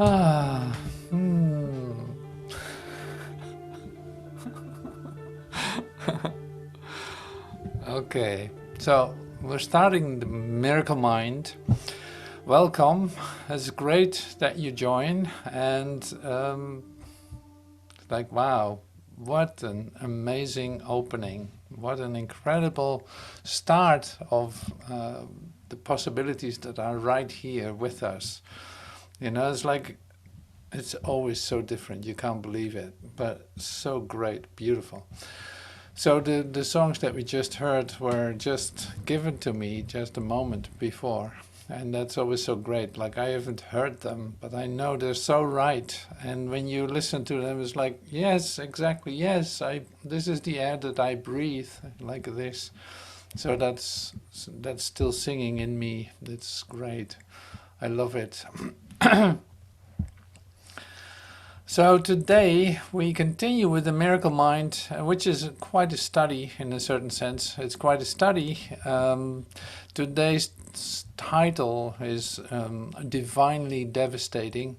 Ah, hmm. Okay, so we're starting the Miracle Mind. Welcome. It's great that you join, and like, wow, what an amazing opening! What an incredible start of the possibilities that are right here with us. You know, it's like it's always so different. You can't believe it, but so great, beautiful. So the songs that we just heard were just given to me just a moment before, and that's always so great. Like I haven't heard them, but I know they're so right. And when you listen to them, it's like, yes, exactly, yes. This is the air that I breathe, like this. So that's still singing in me. It's great. I love it. So today we continue with the Miracle Mind, which is quite a study in a certain sense. It's quite a study. Today's title is Divinely Devastating,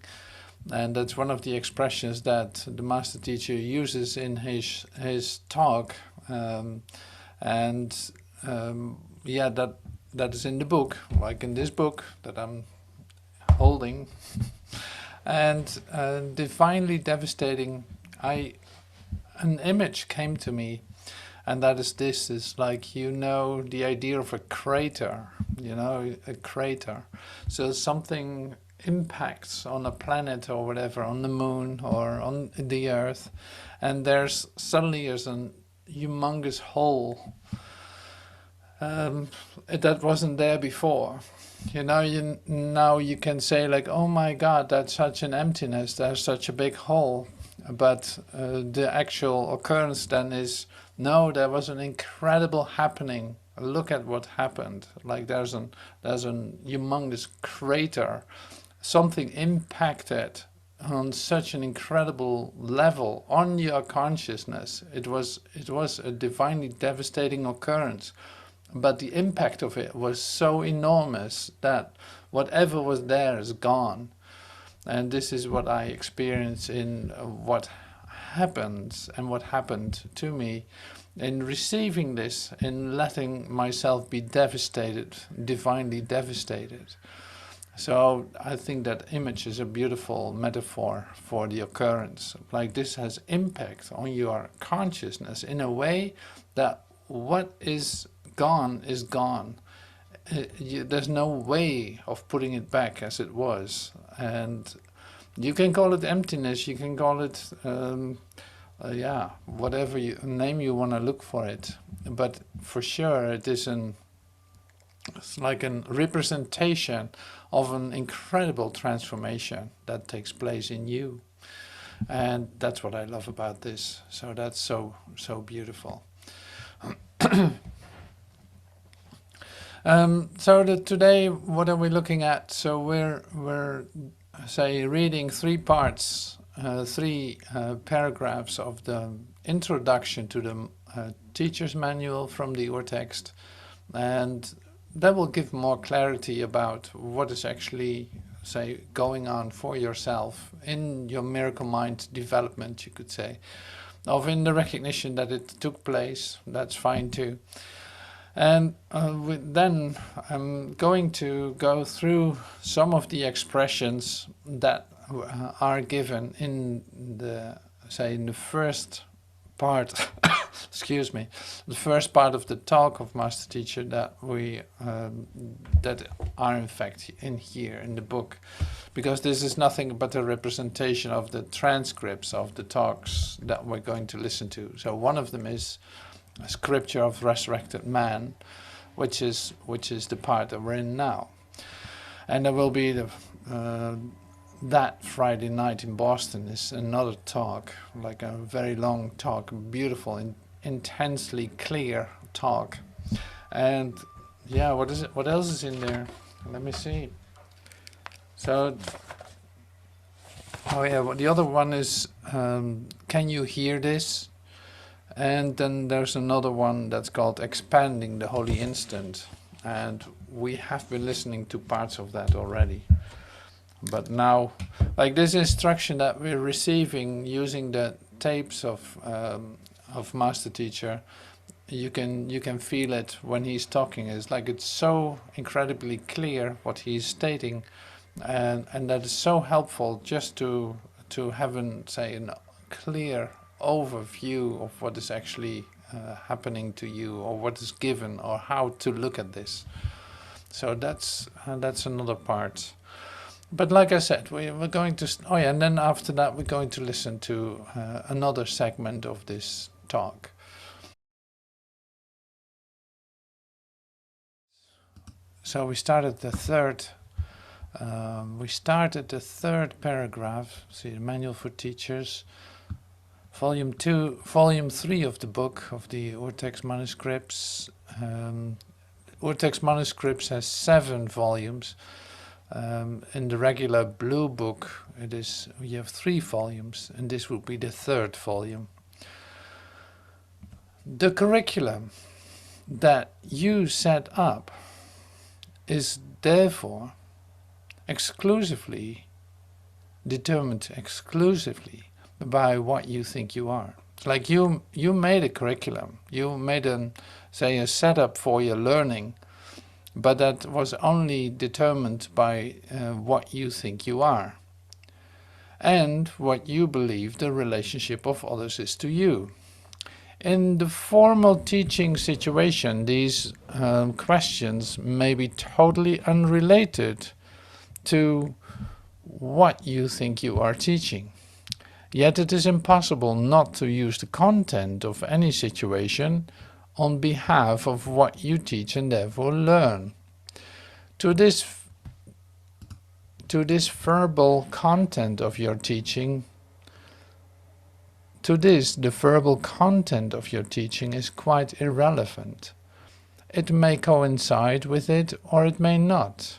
and that's one of the expressions that the Master Teacher uses in his talk. And yeah, that is in the book, like in this book that I'm holding. And divinely devastating, an image came to me, and that is this: is like, you know, the idea of a crater, you know, a crater. So something impacts on a planet or whatever, on the moon or on the earth, and suddenly there's a humongous hole that wasn't there before. You know, now you can say like, oh my God, that's such an emptiness, there's such a big hole. But the actual occurrence then is, no, there was an incredible happening. Look at what happened. Like there's an humongous crater. Something impacted on such an incredible level on your consciousness. It was a divinely devastating occurrence. But the impact of it was so enormous that whatever was there is gone. And this is what I experience in what happens and what happened to me in receiving this, in letting myself be devastated, divinely devastated. So I think that image is a beautiful metaphor for the occurrence. Like this has impact on your consciousness in a way that what is gone is gone. There's no way of putting it back as it was. And you can call it emptiness, you can call it, yeah, whatever name you want to look for it. But for sure it's like a representation of an incredible transformation that takes place in you. And that's what I love about this. So that's so beautiful. So today, what are we looking at? So we're say reading three parts, three paragraphs of the introduction to the teacher's manual from the Urtext, and that will give more clarity about what is actually, say, going on for yourself in your miracle mind development, you could say, of in the recognition that it took place. That's fine too. And then I'm going to go through some of the expressions that are given in the, say, in the first part, excuse me, the first part of the talk of Master Teacher that that are in fact in here in the book, because this is nothing but a representation of the transcripts of the talks that we're going to listen to. So one of them is a scripture of resurrected man, which is the part that we're in now, and there will be the that Friday night in Boston is another talk, like a very long talk, beautiful, intensely clear talk. And yeah, what is it? What else is in there? Let me see. So, oh yeah, well, the other one is Can You Hear This? And then there's another one that's called Expanding the Holy Instant, and we have been listening to parts of that already. But now, like this instruction that we're receiving using the tapes of Master Teacher, you can feel it when he's talking. It's like it's so incredibly clear what he's stating, and that is so helpful just to have a clear overview of what is actually happening to you, or what is given, or how to look at this. So that's another part. But like I said, we're going to, oh yeah, and then after that we're going to listen to another segment of this talk. So we started the third paragraph, see, the Manual for Teachers, volume 3 of the book of the Urtext manuscripts. Urtext manuscripts has 7 volumes. In the regular blue book, we have 3 volumes, and this would be the 3rd volume. The curriculum that you set up is therefore determined exclusively by what you think you are. Like you made a curriculum, you made a setup for your learning, but that was only determined by what you think you are and what you believe the relationship of others is to you. In the formal teaching situation, these questions may be totally unrelated to what you think you are teaching. Yet it is impossible not to use the content of any situation on behalf of what you teach and therefore learn. To this verbal content of your teaching, the verbal content of your teaching is quite irrelevant. It may coincide with it or it may not.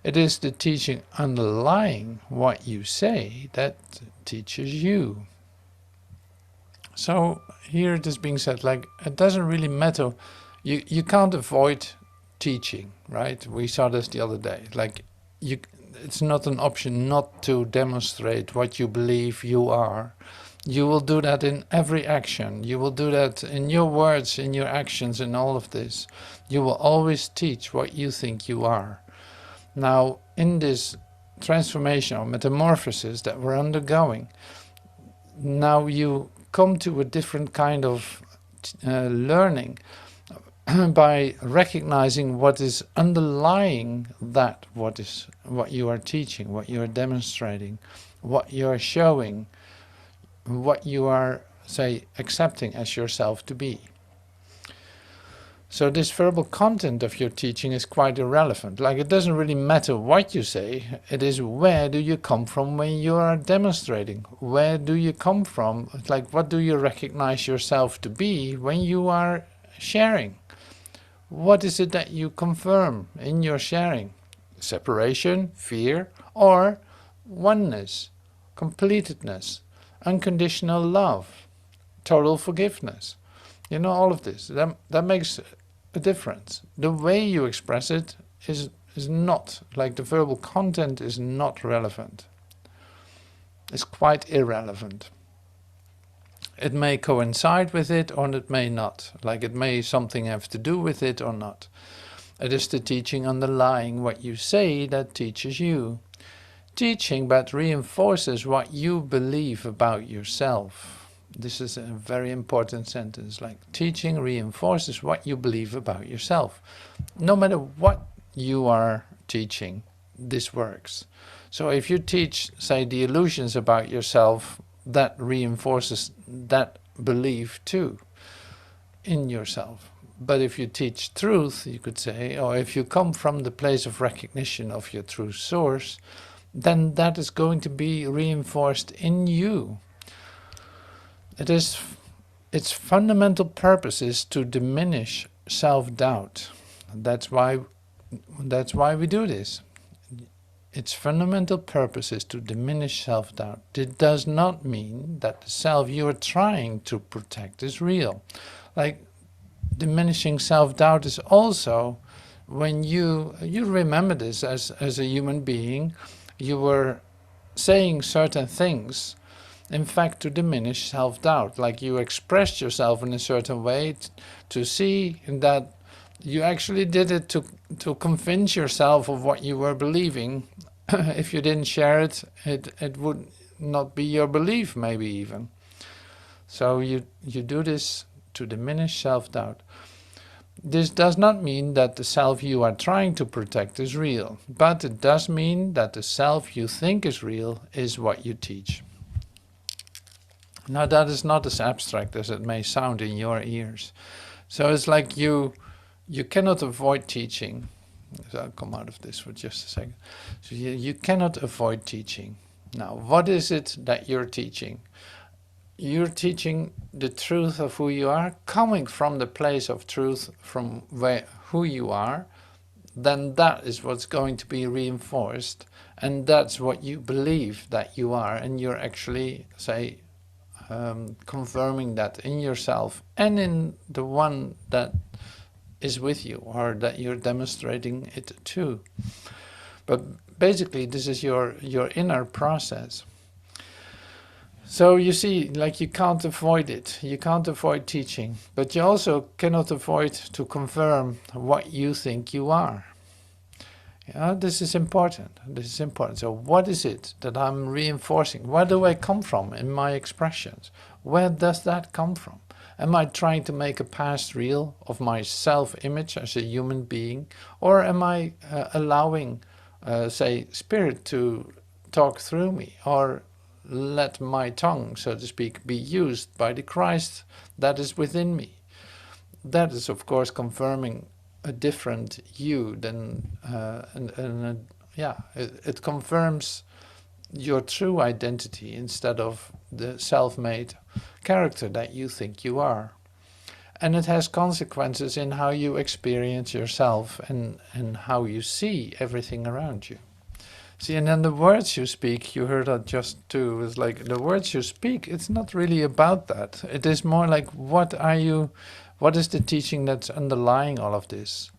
It is the teaching underlying what you say that teaches you. So here it is being said, like, it doesn't really matter. You can't avoid teaching, right? We saw this the other day. Like, it's not an option not to demonstrate what you believe you are. You will do that in every action. You will do that in your words, in your actions, in all of this. You will always teach what you think you are. Now, in this transformation or metamorphosis that we're undergoing, now you come to a different kind of learning by recognizing what is underlying that, what you are teaching, what you are demonstrating, what you are showing, what you are, accepting as yourself to be. So this verbal content of your teaching is quite irrelevant. Like, it doesn't really matter what you say, it is where do you come from when you are demonstrating? Where do you come from? It's like, what do you recognize yourself to be when you are sharing? What is it that you confirm in your sharing? Separation, fear, or oneness, completedness, unconditional love, total forgiveness? You know, all of this. That makes a difference. The way you express it is not, like, the verbal content is not relevant. It's quite irrelevant. It may coincide with it or it may not. Like, it may something have to do with it or not. It is the teaching underlying what you say that teaches you. Teaching but reinforces what you believe about yourself. This is a very important sentence, like, teaching reinforces what you believe about yourself. No matter what you are teaching, this works. So if you teach, the illusions about yourself, that reinforces that belief too in yourself. But if you teach truth, you could say, or if you come from the place of recognition of your true source, then that is going to be reinforced in you. Its fundamental purpose is to diminish self-doubt. That's why we do this. Its fundamental purpose is to diminish self-doubt. It does not mean that the self you are trying to protect is real. Like, diminishing self-doubt is also when you remember this as a human being, you were saying certain things, in fact, to diminish self-doubt. Like you expressed yourself in a certain way to see that you actually did it to convince yourself of what you were believing. If you didn't share it, it would not be your belief, maybe even. So you do this to diminish self-doubt. This does not mean that the self you are trying to protect is real, but it does mean that the self you think is real is what you teach. Now that is not as abstract as it may sound in your ears. So it's like you cannot avoid teaching. So I'll come out of this for just a second. So you cannot avoid teaching. Now, what is it that you're teaching? You're teaching the truth of who you are, coming from the place of truth, from who you are. Then that is what's going to be reinforced, and that's what you believe that you are, and you're actually, say, confirming that in yourself and in the one that is with you, or that you're demonstrating it to. But basically, this is your inner process. So you see, like, you can't avoid it. You can't avoid teaching, but you also cannot avoid to confirm what you think you are. Yeah, this is important. This is important. So what is it that I'm reinforcing? Where do I come from in my expressions? Where does that come from? Am I trying to make a past real of my self-image as a human being? Or am I allowing, say, spirit to talk through me? Or let my tongue, so to speak, be used by the Christ that is within me? That is, of course, confirming a different you than, it confirms your true identity instead of the self-made character that you think you are. And it has consequences in how you experience yourself and how you see everything around you. See, and then the words you speak, you heard that just too, is like the words you speak, it's not really about that. It is more like, what is the teaching that's underlying all of this?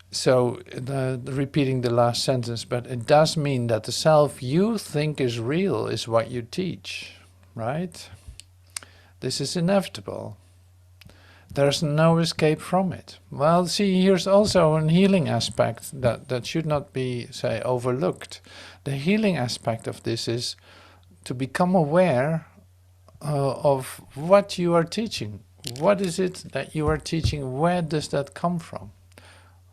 So, repeating the last sentence, but it does mean that the self you think is real is what you teach, right? This is inevitable. There's no escape from it. Well, see, here's also an healing aspect that should not be, say, overlooked. The healing aspect of this is to become aware of what you are teaching. What is it that you are teaching? Where does that come from?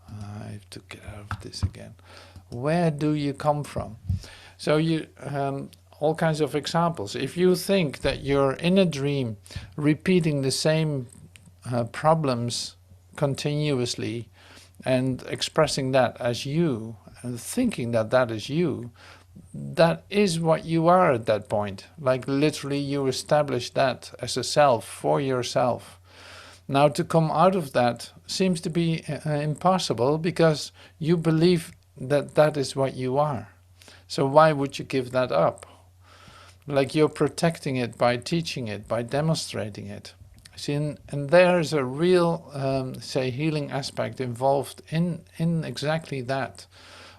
I have to get out of this again. Where do you come from? So you, all kinds of examples. If you think that you're in a dream repeating the same problems continuously and expressing that as you, and thinking that that is you, that is what you are at that point. Like literally you establish that as a self for yourself. Now to come out of that seems to be impossible, because you believe that that is what you are. So why would you give that up? Like you're protecting it by teaching it, by demonstrating it. See, and there's a real, say, healing aspect involved in exactly that.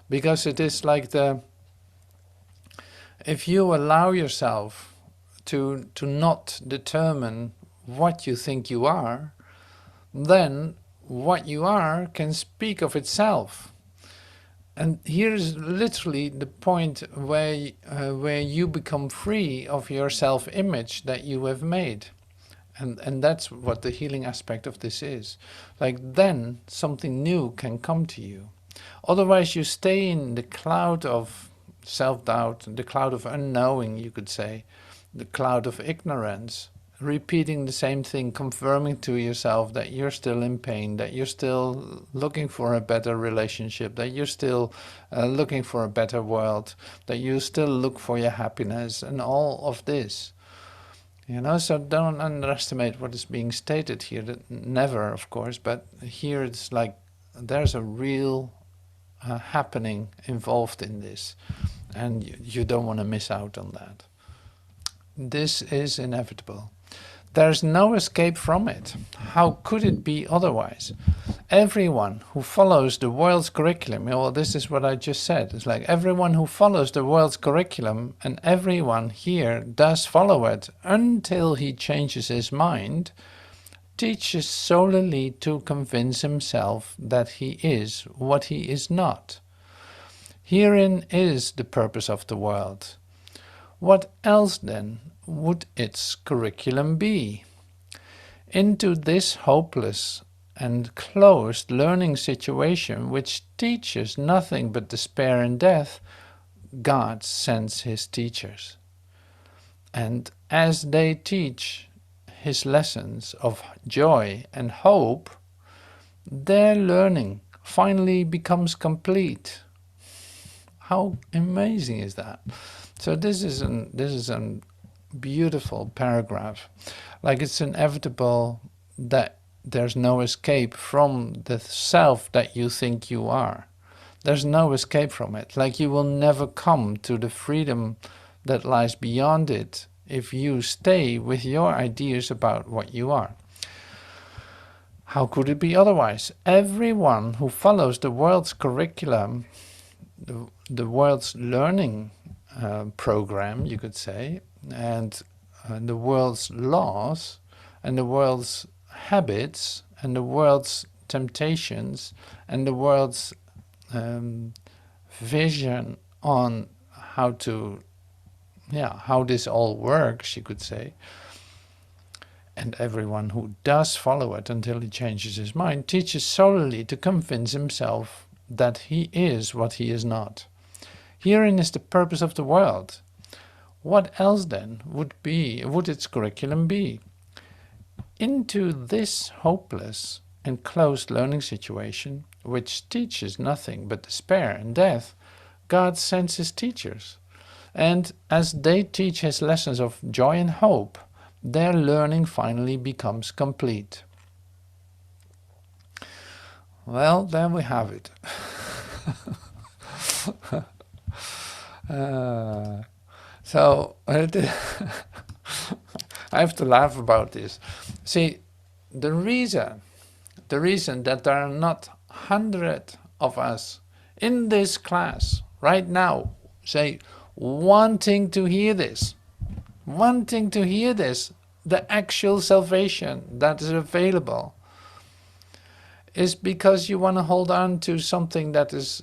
Because it is like if you allow yourself to not determine what you think you are, then what you are can speak of itself. And here's literally the point where you become free of your self-image that you have made. And that's what the healing aspect of this is. Like then something new can come to you. Otherwise you stay in the cloud of self-doubt, the cloud of unknowing, you could say, the cloud of ignorance, repeating the same thing, confirming to yourself that you're still in pain, that you're still looking for a better relationship, that you're still looking for a better world, that you still look for your happiness, and all of this. You know, so don't underestimate what is being stated here. That never, of course, but here it's like there's a real happening involved in this, and you don't want to miss out on that. This is inevitable. There's no escape from it. How could it be otherwise? Everyone who follows the world's curriculum, well, this is what I just said. It's like everyone who follows the world's curriculum, and everyone here does follow it until he changes his mind, teaches solely to convince himself that he is what he is not. Herein is the purpose of the world. What else then would its curriculum be? Into this hopeless and closed learning situation, which teaches nothing but despair and death, God sends his teachers. And as they teach his lessons of joy and hope, their learning finally becomes complete. How amazing is that? So this is a beautiful paragraph. Like, it's inevitable that there's no escape from the self that you think you are. There's no escape from it. Like, you will never come to the freedom that lies beyond it if you stay with your ideas about what you are. How could it be otherwise? Everyone who follows the world's curriculum, the world's learning program, you could say, and the world's laws, and the world's habits, and the world's temptations, and the world's vision on how this all works, you could say. And everyone who does follow it until he changes his mind teaches solely to convince himself that he is what he is not. Herein is the purpose of the world. What else then would its curriculum be? Into this hopeless and closed learning situation, which teaches nothing but despair and death, God sends his teachers. And as they teach his lessons of joy and hope, their learning finally becomes complete. Well, there we have it. So I have to laugh about this. See, the reason that there are not 100 of us in this class right now, say, wanting to hear this, the actual salvation that is available, is because you want to hold on to something that is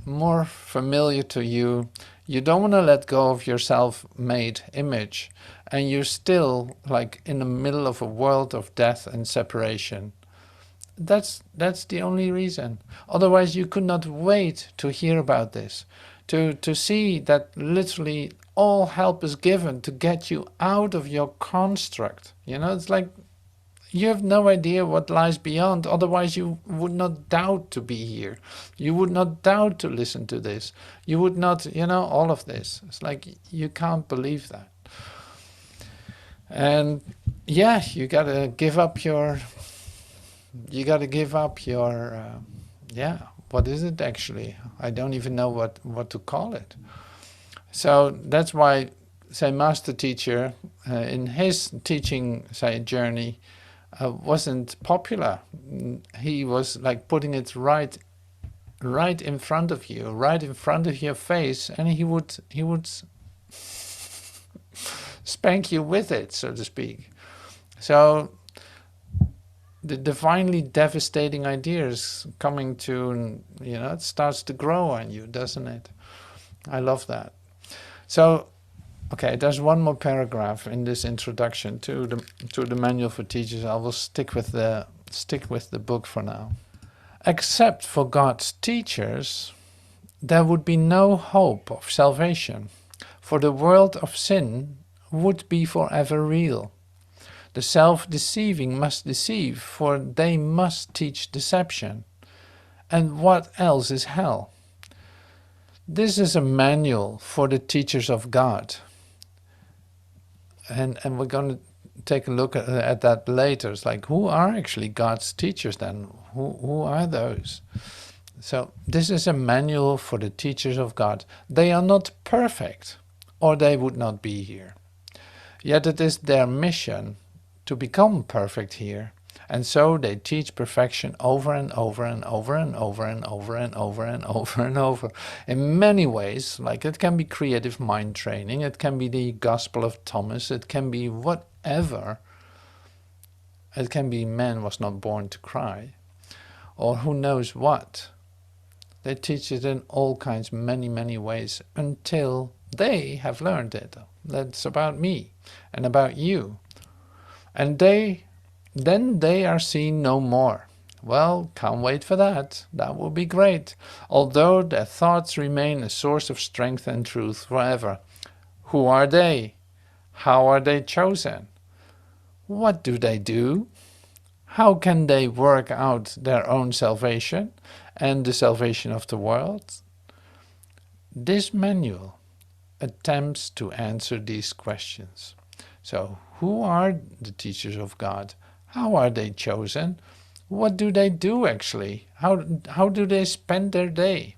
more familiar to you. You don't want to let go of your self-made image, and you're still like in the middle of a world of death and separation. That's the only reason. Otherwise you could not wait to hear about this, to see that literally all help is given to get you out of your construct. You know, it's like you have no idea what lies beyond, otherwise you would not doubt to be here. You would not doubt to listen to this. You would not, all of this. It's like you can't believe that. And yeah, you gotta give up your, what is it actually? I don't even know what to call it. So that's why, say, Master Teacher, in his teaching, say, journey, wasn't popular. He was like putting it right in front of you, right in front of your face, and he would spank you with it, so to speak. So the divinely devastating ideas coming to, it starts to grow on you, doesn't it? I love that. So, okay, there's one more paragraph in this introduction to the Manual for Teachers. I will stick with the book for now. Except for God's teachers, there would be no hope of salvation, for the world of sin would be forever real. The self-deceiving must deceive, for they must teach deception. And what else is hell? This is a manual for the teachers of God. And we're going to take a look at that later. It's like, who are actually God's teachers then? Who are those? So this is a manual for the teachers of God. They are not perfect, or they would not be here. Yet it is their mission to become perfect here, And so they teach perfection over and over and over and over and over and over and over and over. In many ways, like it can be creative mind training, it can be the Gospel of Thomas, it can be whatever. It can be man was not born to cry, or who knows what. They teach it in all kinds, many ways, until they have learned it. That's about me and about you. And then they are seen no more. Well, can't wait for that. That will be great. Although their thoughts remain a source of strength and truth forever. Who are they? How are they chosen? What do they do? How can they work out their own salvation and the salvation of the world? This manual attempts to answer these questions. So, who are the teachers of God? How are they chosen? What do they do actually? How do they spend their day?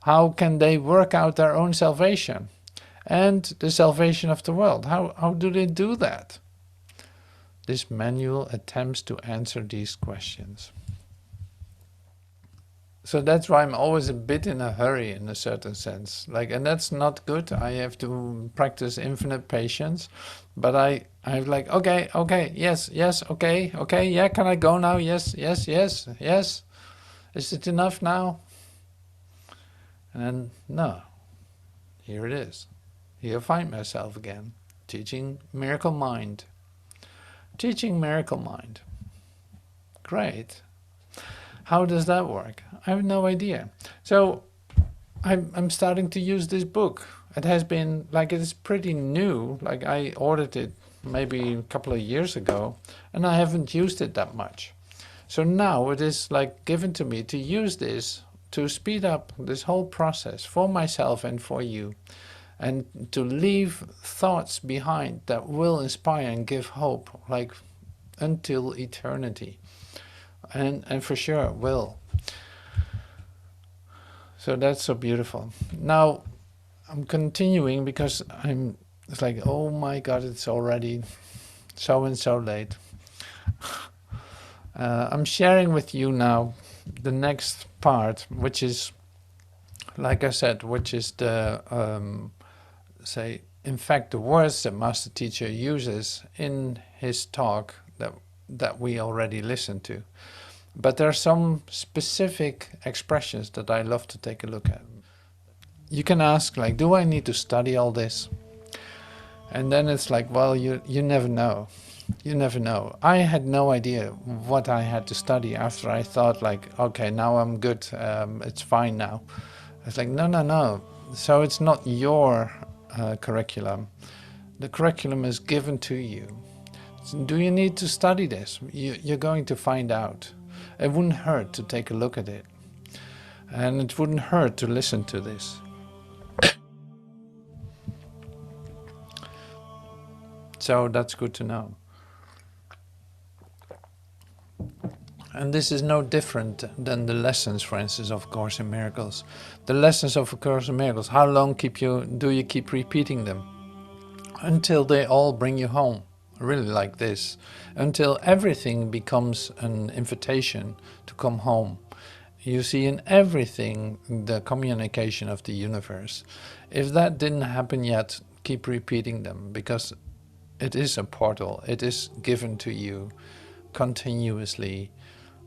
How can they work out their own salvation and the salvation of the world? How do they do that? This manual attempts to answer these questions. So that's why I'm always a bit in a hurry in a certain sense. And that's not good. I have to practice infinite patience. But I'm like, okay, yes, okay, yeah, can I go now? Yes. Is it enough now? And then, no. Here it is. Here I find myself again, teaching Miracle Mind. Teaching Miracle Mind. Great. How does that work? I have no idea. So I'm starting to use this book. It has been, it's pretty new. I ordered it maybe a couple of years ago, and I haven't used it that much. So now it is given to me to use this to speed up this whole process for myself and for you, and to leave thoughts behind that will inspire and give hope, until eternity. And for sure will. So that's so beautiful. Now I'm continuing because it's oh my God, it's already so and so late. I'm sharing with you now the next part, which is, like I said, which is the, in fact, the words that Master Teacher uses in his talk that we already listened to. But there are some specific expressions that I love to take a look at. You can ask, do I need to study all this? And then it's well, you never know. You never know. I had no idea what I had to study after I thought okay, now I'm good, it's fine now. It's no. So it's not your curriculum. The curriculum is given to you. Do you need to study this? You're going to find out. It wouldn't hurt to take a look at it. And it wouldn't hurt to listen to this. So that's good to know. And this is no different than the lessons, for instance, of Course in Miracles. The lessons of A Course in Miracles, how long do you keep repeating them? Until they all bring you home. Really like this. Until everything becomes an invitation to come home. You see in everything the communication of the universe. If that didn't happen yet, keep repeating them, because it is a portal. It is given to you continuously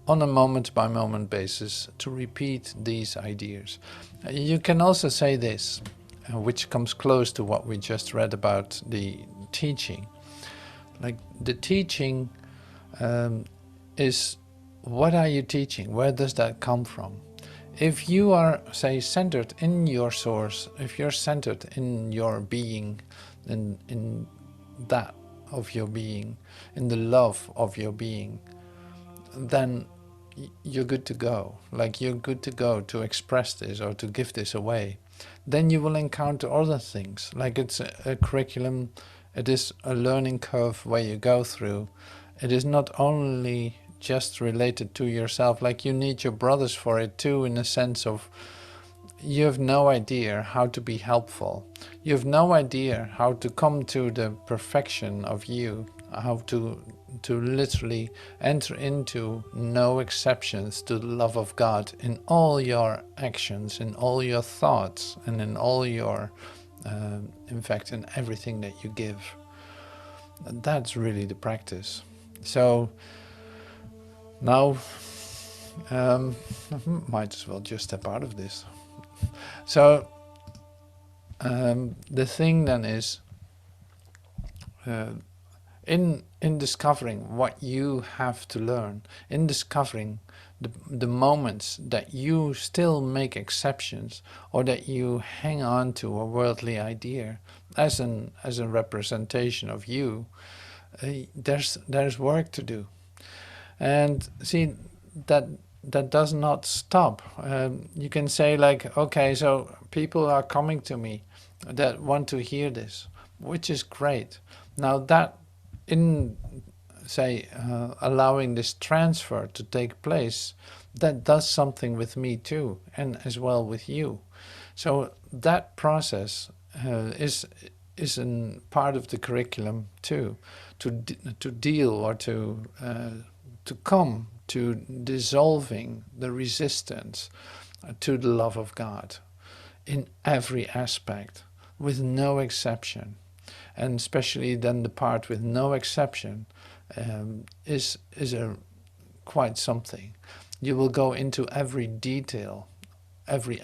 on a moment-by-moment basis to repeat these ideas. You can also say this, which comes close to what we just read about the teaching. The teaching is, what are you teaching? Where does that come from? If you are, centered in your source, if you're centered in your being, in that of your being, in the love of your being, then you're good to go. You're good to go to express this or to give this away. Then you will encounter other things. It's a curriculum. It is a learning curve where you go through. It is not only just related to yourself, you need your brothers for it too, in a sense of you have no idea how to be helpful. You have no idea how to come to the perfection of you, how to to literally enter into no exceptions to the love of God in all your actions, in all your thoughts, and in all your, in fact, in everything that you give. And that's really the practice. So now, might as well just step out of this. So the thing then is, in discovering what you have to learn, in discovering the moments that you still make exceptions, or that you hang on to a worldly idea as a representation of you, there's work to do. And see, that does not stop. You can say like, okay, so people are coming to me that want to hear this, which is great. Now that in, say, allowing this transfer to take place, that does something with me too, and as well with you. So that process is a part of the curriculum too, to deal or to come to dissolving the resistance to the love of God in every aspect, with no exception. And especially then the part with no exception is a quite something. You will go into every detail, every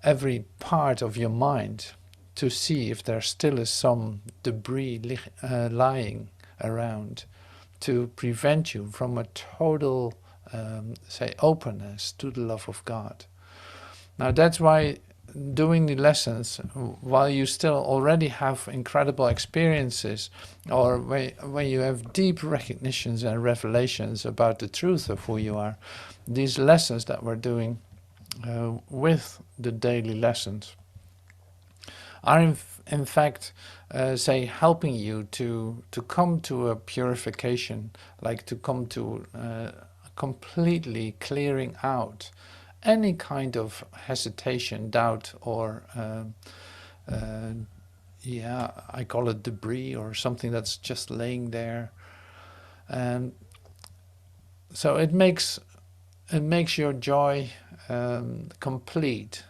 every part of your mind, to see if there still is some debris lying around, to prevent you from a total, openness to the love of God. Now that's why doing the lessons, while you still already have incredible experiences, or when you have deep recognitions and revelations about the truth of who you are, these lessons that we're doing with the daily lessons are in fact, helping you to come to a purification, like to come to completely clearing out any kind of hesitation, doubt, or I call it debris, or something that's just laying there. And so it makes your joy complete.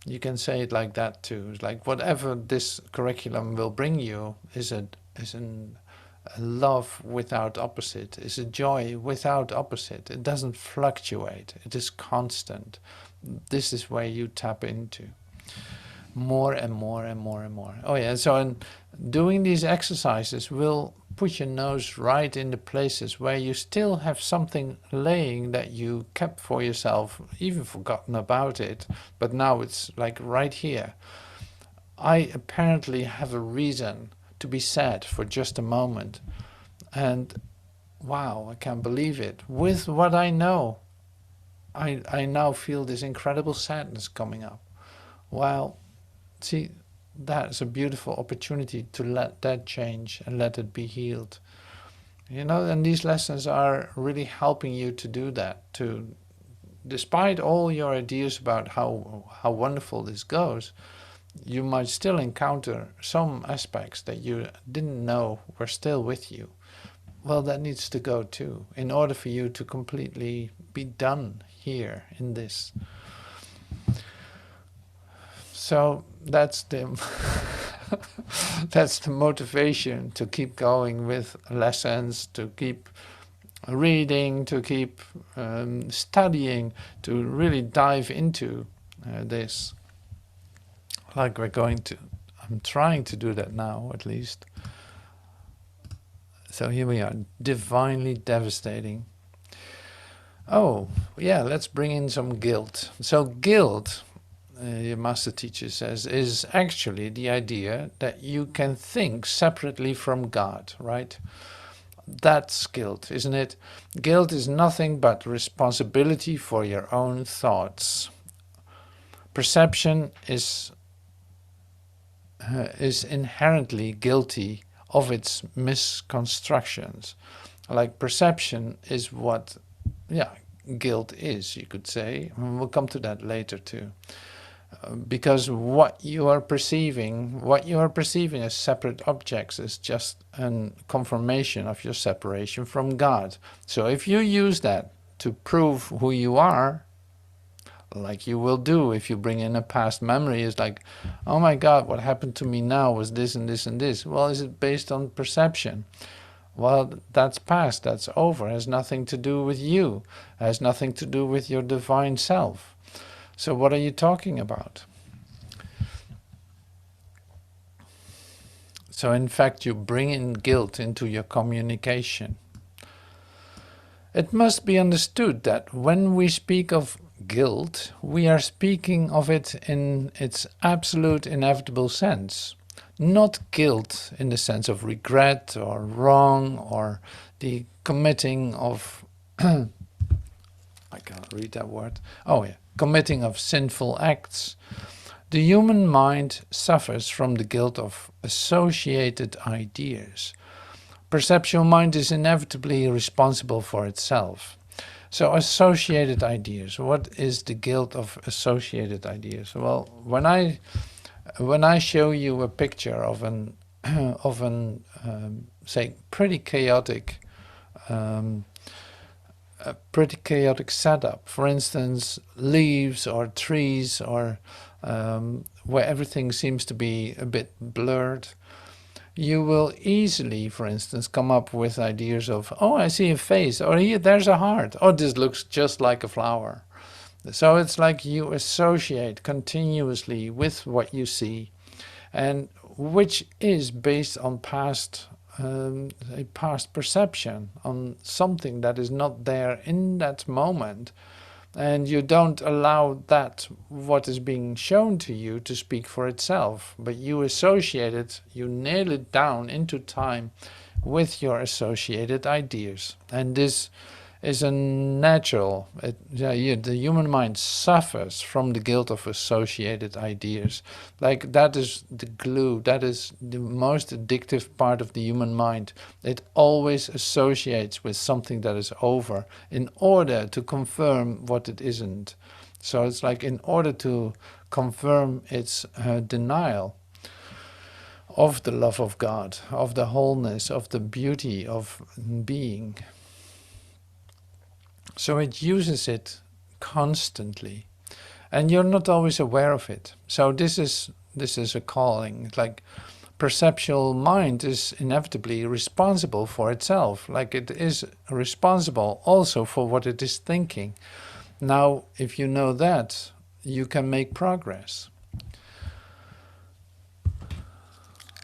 You can say it like that too. It's like whatever this curriculum will bring you is a love without opposite, is a joy without opposite. It doesn't fluctuate, it is constant. This is where you tap into more and more and more and more. Oh yeah, so in doing these exercises will put your nose right in the places where you still have something laying that you kept for yourself, even forgotten about it, but now it's like right here. I apparently have a reason to be sad for just a moment, and wow, I can't believe it. With what I know, I now feel this incredible sadness coming up. Well, see, that's a beautiful opportunity to let that change and let it be healed. And these lessons are really helping you to do that, to, despite all your ideas about how wonderful this goes, you might still encounter some aspects that you didn't know were still with you. Well, that needs to go too, in order for you to completely be done here in this. So that's the that's the motivation to keep going with lessons, to keep reading, to keep studying, to really dive into this. Like I'm trying to do that now, at least. So here we are, divinely devastating. Oh, yeah, let's bring in some guilt. So guilt, your master teacher says, is actually the idea that you can think separately from God, right? That's guilt, isn't it? Guilt is nothing but responsibility for your own thoughts. Perception is inherently guilty of its misconstructions. Like perception is what, guilt is, you could say. We'll come to that later too. because what you are perceiving as separate objects is just a confirmation of your separation from God. So if you use that to prove who you are, like you will do if you bring in a past memory, is like, oh my God, what happened to me now was this and this and this. Well, is it based on perception? Well, that's past, that's over, it has nothing to do with you, it has nothing to do with your divine self. So what are you talking about? So in fact, you bring in guilt into your communication. It must be understood that when we speak of guilt, we are speaking of it in its absolute inevitable sense. Not guilt in the sense of regret or wrong or the committing of, I can't read that word, oh yeah, committing of sinful acts. The human mind suffers from the guilt of associated ideas. Perceptual mind is inevitably responsible for itself. So associated ideas, what is the guilt of associated ideas? Well, when I show you a picture of an say pretty chaotic setup, for instance leaves or trees or where everything seems to be a bit blurred, you will easily, for instance, come up with ideas of, oh, I see a face, or here, there's a heart, oh, this looks just like a flower. So it's like you associate continuously with what you see, and which is based on a past perception, on something that is not there in that moment. And you don't allow that, what is being shown to you, to speak for itself, but you associate it, you nail it down into time with your associated ideas. And this is a natural, the human mind suffers from the guilt of associated ideas. Like that is the glue, that is the most addictive part of the human mind. It always associates with something that is over in order to confirm what it isn't. So it's like in order to confirm its denial of the love of God, of the wholeness, of the beauty of being. So it uses it constantly, and you're not always aware of it. So this is a calling. It's like perceptual mind is inevitably responsible for itself, like it is responsible also for what it is thinking. Now, if you know that, you can make progress.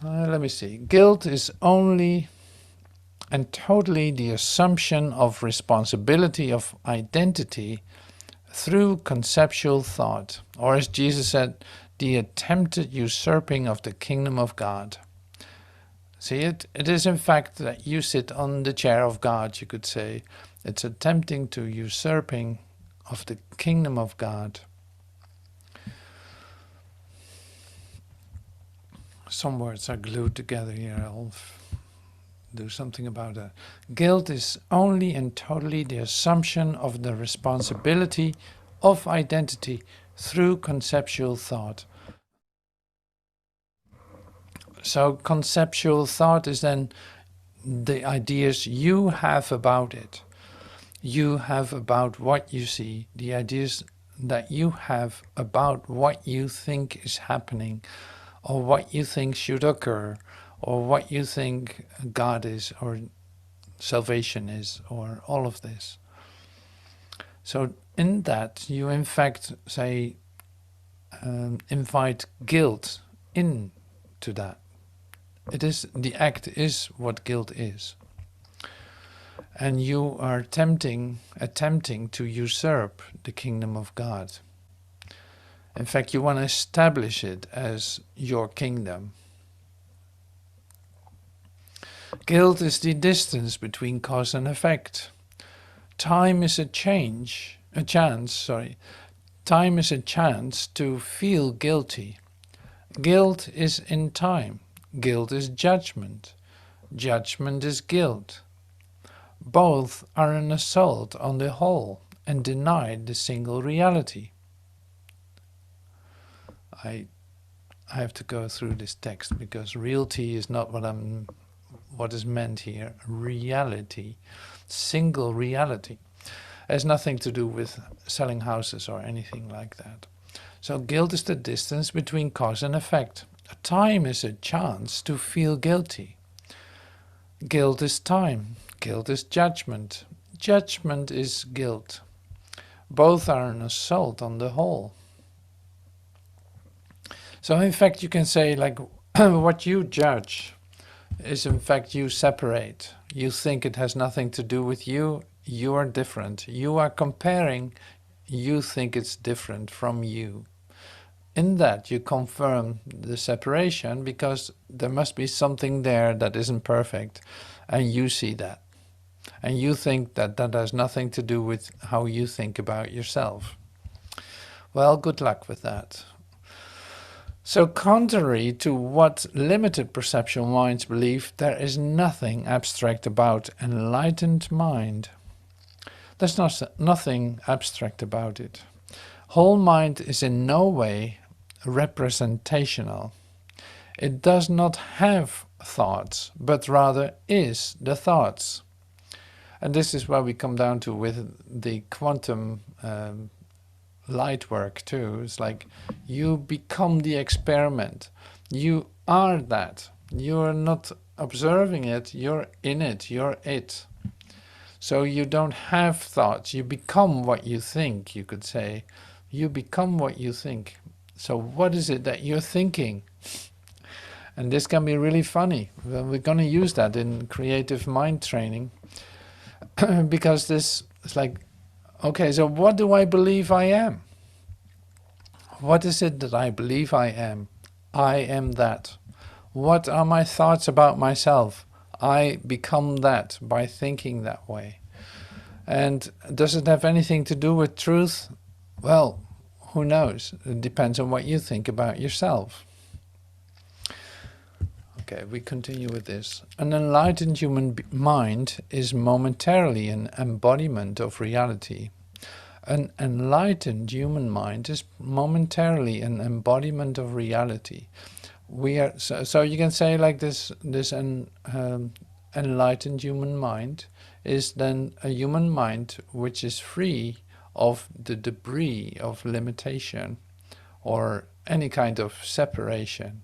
Let me see. Guilt is only and totally the assumption of responsibility of identity through conceptual thought, or as Jesus said, the attempted usurping of the kingdom of God. See, it is in fact that you sit on the chair of God, you could say. It's attempting to usurping of the kingdom of God. Some words are glued together here. I'll do something about that. Guilt is only and totally the assumption of the responsibility of identity through conceptual thought. So conceptual thought is then the ideas you have about it. You have about what you see, the ideas that you have about what you think is happening, or what you think should occur, or what you think God is, or salvation is, or all of this. So in that, you in fact say, invite guilt into that. It is, the act is what guilt is. And you are attempting to usurp the kingdom of God. In fact, you want to establish it as your kingdom. Guilt is the distance between cause and effect. Time is a chance to feel guilty. Guilt is in time. Guilt is judgment. Judgment is guilt. Both are an assault on the whole and deny the single reality. I have to go through this text because reality is not what is meant here. Reality, single reality, has nothing to do with selling houses or anything like that. So guilt is the distance between cause and effect. Time is a chance to feel guilty. Guilt is time. Guilt is judgment. Judgment is guilt. Both are an assault on the whole. So in fact you can say like what you judge is in fact you separate. You think it has nothing to do with you. You are different. You are comparing. You think it's different from you. In that you confirm the separation because there must be something there that isn't perfect, and you see that. And you think that that has nothing to do with how you think about yourself. Well, good luck with that. So contrary to what limited perceptual minds believe, there is nothing abstract about enlightened mind. There's nothing abstract about it. Whole mind is in no way representational. It does not have thoughts, but rather is the thoughts. And this is where we come down to with the quantum light work too. It's like you become the experiment. You are that. You're not observing it, you're in it, you're it. So you don't have thoughts, you become what you think, you could say. You become what you think. So what is it that you're thinking? And this can be really funny. Well, we're going to use that in creative mind training. Because this is like, okay, so what do I believe I am? What is it that I believe I am? I am that. What are my thoughts about myself? I become that by thinking that way. And does it have anything to do with truth? Well, who knows? It depends on what you think about yourself. Okay, we continue with this. An enlightened human mind is momentarily an embodiment of reality. An enlightened human mind is momentarily an embodiment of reality. We are so you can say like this enlightened human mind is then a human mind which is free of the debris of limitation or any kind of separation.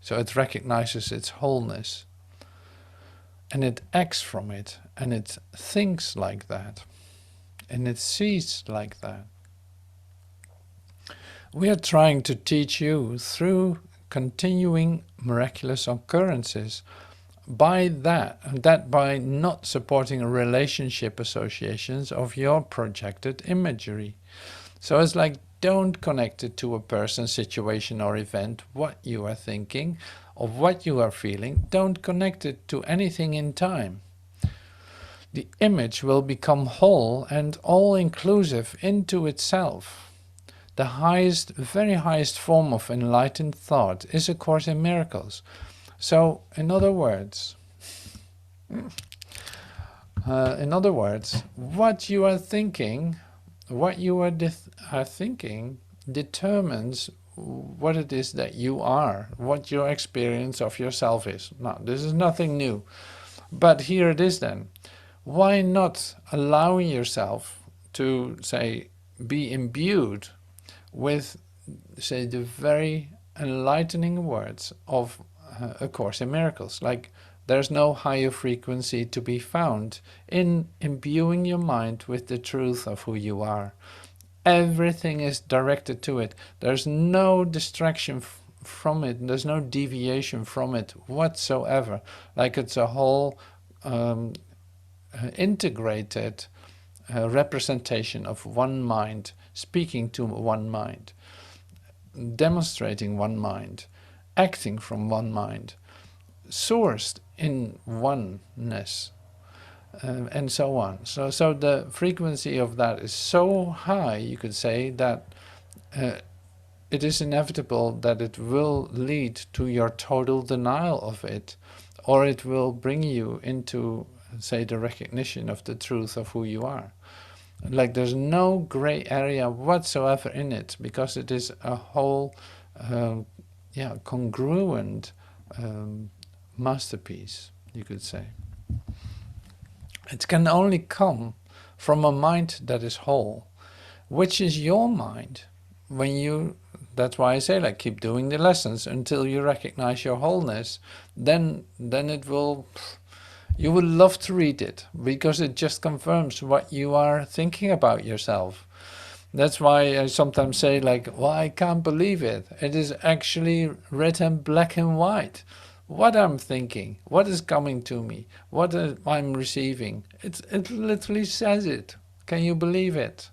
So it recognizes its wholeness and it acts from it and it thinks like that and it sees like that. We are trying to teach you through continuing miraculous occurrences by that by not supporting relationship associations of your projected imagery. So it's like, don't connect it to a person, situation or event, what you are thinking, or what you are feeling. Don't connect it to anything in time. The image will become whole and all-inclusive into itself. The highest, very highest form of enlightened thought is A Course in Miracles. So, in other words, what you are thinking, what you are thinking determines what it is that you are, what your experience of yourself is. Now, this is nothing new, but here it is then. Why not allowing yourself to, say, be imbued with, say, the very enlightening words of A Course in Miracles? Like, there's no higher frequency to be found in imbuing your mind with the truth of who you are. Everything is directed to it. There's no distraction from it. There's no deviation from it whatsoever. Like it's a whole integrated representation of one mind, speaking to one mind, demonstrating one mind, acting from one mind, sourced in oneness, and so on. So the frequency of that is so high, you could say, that it is inevitable that it will lead to your total denial of it, or it will bring you into, say, the recognition of the truth of who you are. Like there's no gray area whatsoever in it, because it is a whole, congruent masterpiece, you could say. It can only come from a mind that is whole, which is your mind. That's why I say, like, keep doing the lessons until you recognize your wholeness. Then it will. You will love to read it, because it just confirms what you are thinking about yourself. That's why I sometimes say, like, well, I can't believe it. It is actually written black and white. What I'm thinking, what is coming to me, what I'm receiving. It literally says it. Can you believe it?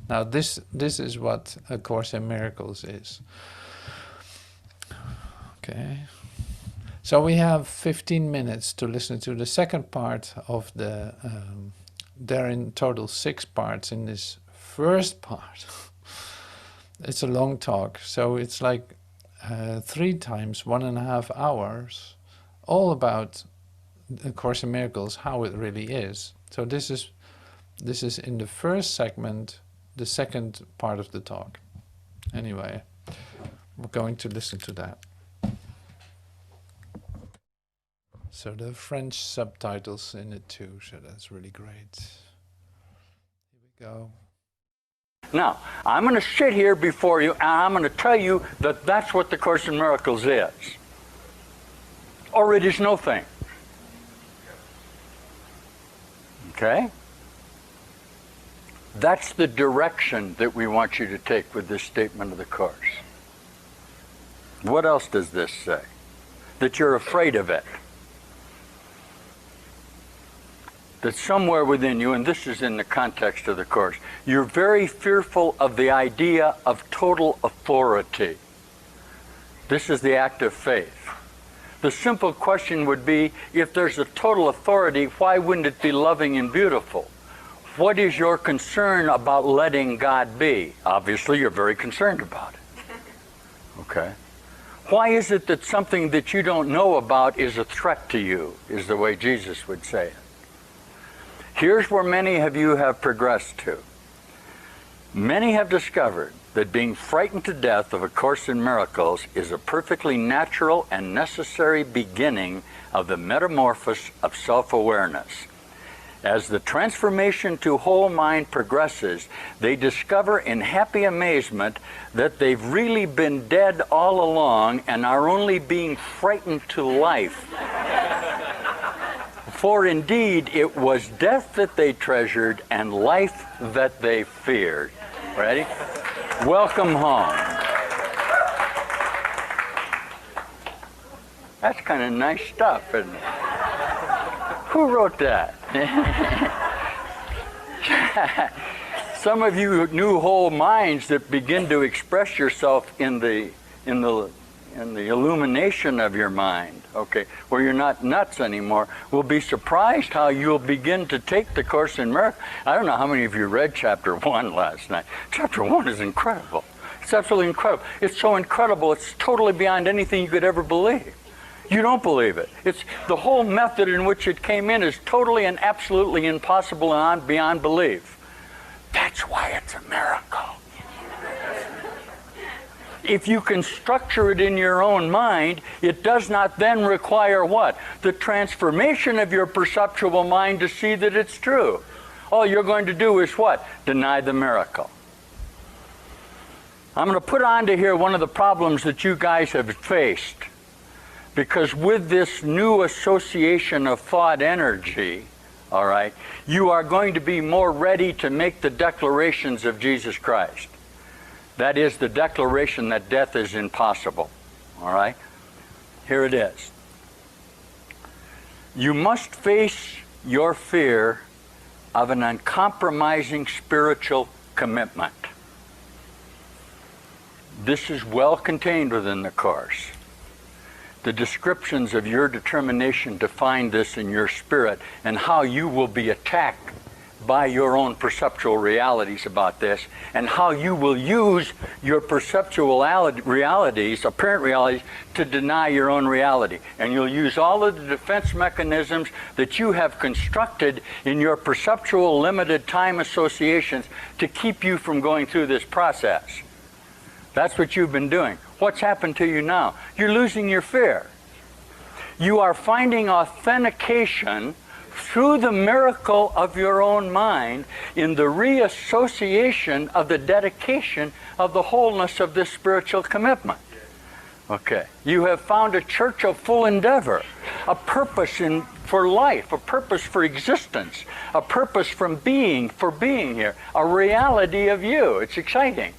Now this is what A Course in Miracles is. Okay. So we have 15 minutes to listen to the second part of the, there are in total 6 parts in this first part. It's a long talk, so it's like 3 times 1.5 hours, all about A Course in Miracles, how it really is. So this is in the first segment, the second part of the talk. Anyway, we're going to listen to that. So the French subtitles in it too, so that's really great. Here we go. Now, I'm going to sit here before you and I'm going to tell you that that's what the Course in Miracles is. Or it is no thing. Okay? That's the direction that we want you to take with this statement of the Course. What else does this say? That you're afraid of it. That somewhere within you, and this is in the context of the Course, you're very fearful of the idea of total authority. This is the act of faith. The simple question would be, if there's a total authority, why wouldn't it be loving and beautiful? What is your concern about letting God be? Obviously, you're very concerned about it. Okay? Why is it that something that you don't know about is a threat to you, is the way Jesus would say it. Here's where many of you have progressed to. Many have discovered that being frightened to death of A Course in Miracles is a perfectly natural and necessary beginning of the metamorphosis of self-awareness. As the transformation to whole mind progresses, they discover in happy amazement that they've really been dead all along and are only being frightened to life. For indeed, it was death that they treasured and life that they feared. Ready? Welcome home. That's kind of nice stuff, isn't it? Who wrote that? Some of you new whole minds that begin to express yourself in the illumination of your mind, okay, where you're not nuts anymore, will be surprised how you'll begin to take the Course in Miracles. I don't know how many of you read Chapter 1 last night. Chapter 1 is incredible. It's absolutely incredible. It's so incredible, it's totally beyond anything you could ever believe. You don't believe it. It's the whole method in which it came in is totally and absolutely impossible and beyond belief. That's why it's a miracle. If you can structure it in your own mind, it does not then require what? The transformation of your perceptual mind to see that it's true. All you're going to do is what? Deny the miracle. I'm going to put onto here one of the problems that you guys have faced. Because with this new association of thought energy, all right, you are going to be more ready to make the declarations of Jesus Christ. That is the declaration that death is impossible. All right? Here it is. You must face your fear of an uncompromising spiritual commitment. This is well contained within the Course. The descriptions of your determination to find this in your spirit and how you will be attacked by your own perceptual realities about this, and how you will use your perceptual realities, apparent realities, to deny your own reality. And you'll use all of the defense mechanisms that you have constructed in your perceptual limited time associations to keep you from going through this process. That's what you've been doing. What's happened to you now? You're losing your fear. You are finding authentication through the miracle of your own mind in the reassociation of the dedication of the wholeness of this spiritual commitment. Okay. You have found a church of full endeavor, a purpose for life, a purpose for existence, a purpose for being here, a reality of you. It's exciting.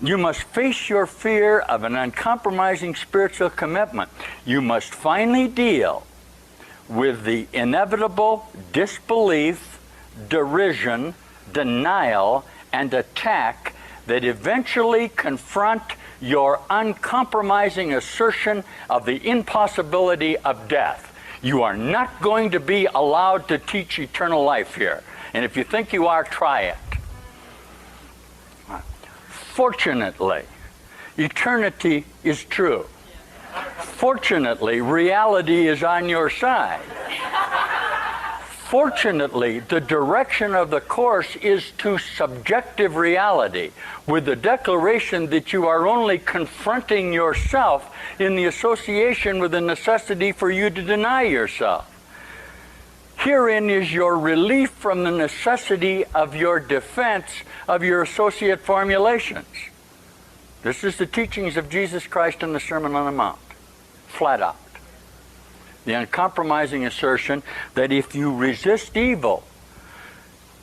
You must face your fear of an uncompromising spiritual commitment. You must finally deal with the inevitable disbelief, derision, denial, and attack that eventually confront your uncompromising assertion of the impossibility of death. You are not going to be allowed to teach eternal life here. And if you think you are, try it. Fortunately, eternity is true. Fortunately, reality is on your side. Fortunately, the direction of the Course is to subjective reality, with the declaration that you are only confronting yourself in the association with the necessity for you to deny yourself. Herein is your relief from the necessity of your defense of your associate formulations. This is the teachings of Jesus Christ in the Sermon on the Mount. Flat out. The uncompromising assertion that if you resist evil,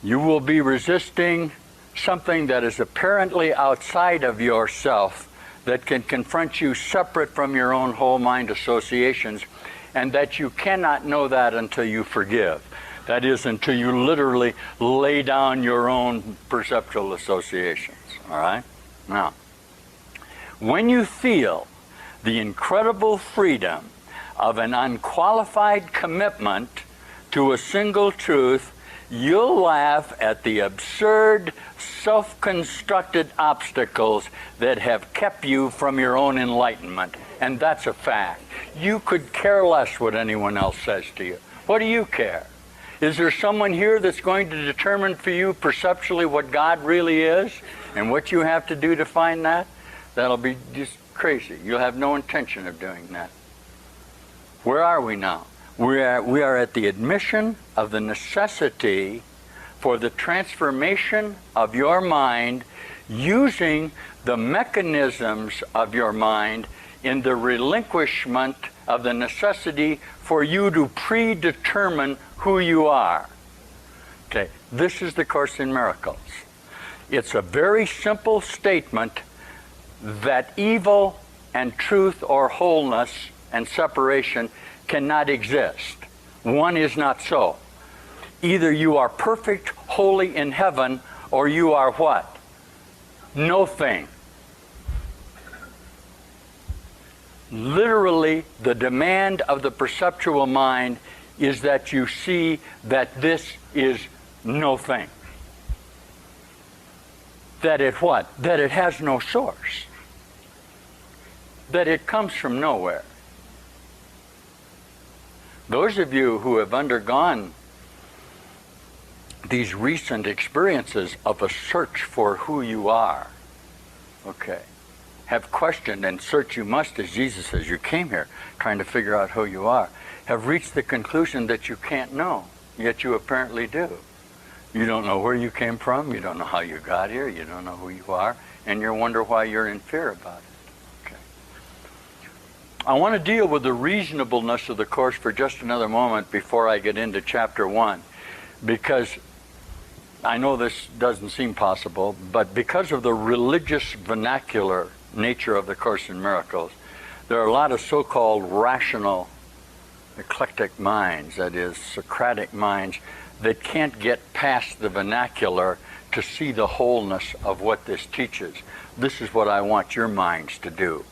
you will be resisting something that is apparently outside of yourself, that can confront you separate from your own whole mind associations, and that you cannot know that until you forgive. That is, until you literally lay down your own perceptual associations. All right? Now, when you feel the incredible freedom of an unqualified commitment to a single truth, you'll laugh at the absurd, self-constructed obstacles that have kept you from your own enlightenment. And that's a fact. You could care less what anyone else says to you. What do you care? Is there someone here that's going to determine for you perceptually what God really is and what you have to do to find that? That'll be just crazy. You'll have no intention of doing that. Where are we now? We are at the admission of the necessity for the transformation of your mind using the mechanisms of your mind in the relinquishment of the necessity for you to predetermine who you are. Okay, this is the Course in Miracles. It's a very simple statement that evil and truth or wholeness and separation cannot exist. One is not so. Either you are perfect, holy in heaven, or you are what? No thing. Literally, the demand of the perceptual mind is that you see that this is no thing. That it what? That it has no source. That it comes from nowhere. Those of you who have undergone these recent experiences of a search for who you are, okay, have questioned, and search you must, as Jesus says, you came here trying to figure out who you are, have reached the conclusion that you can't know, yet you apparently do. You don't know where you came from, you don't know how you got here, you don't know who you are, and you wonder why you're in fear about it. I want to deal with the reasonableness of the Course for just another moment before I get into Chapter 1, because I know this doesn't seem possible, but because of the religious vernacular nature of the Course in Miracles, there are a lot of so-called rational, eclectic minds, that is, Socratic minds, that can't get past the vernacular to see the wholeness of what this teaches. This is what I want your minds to do.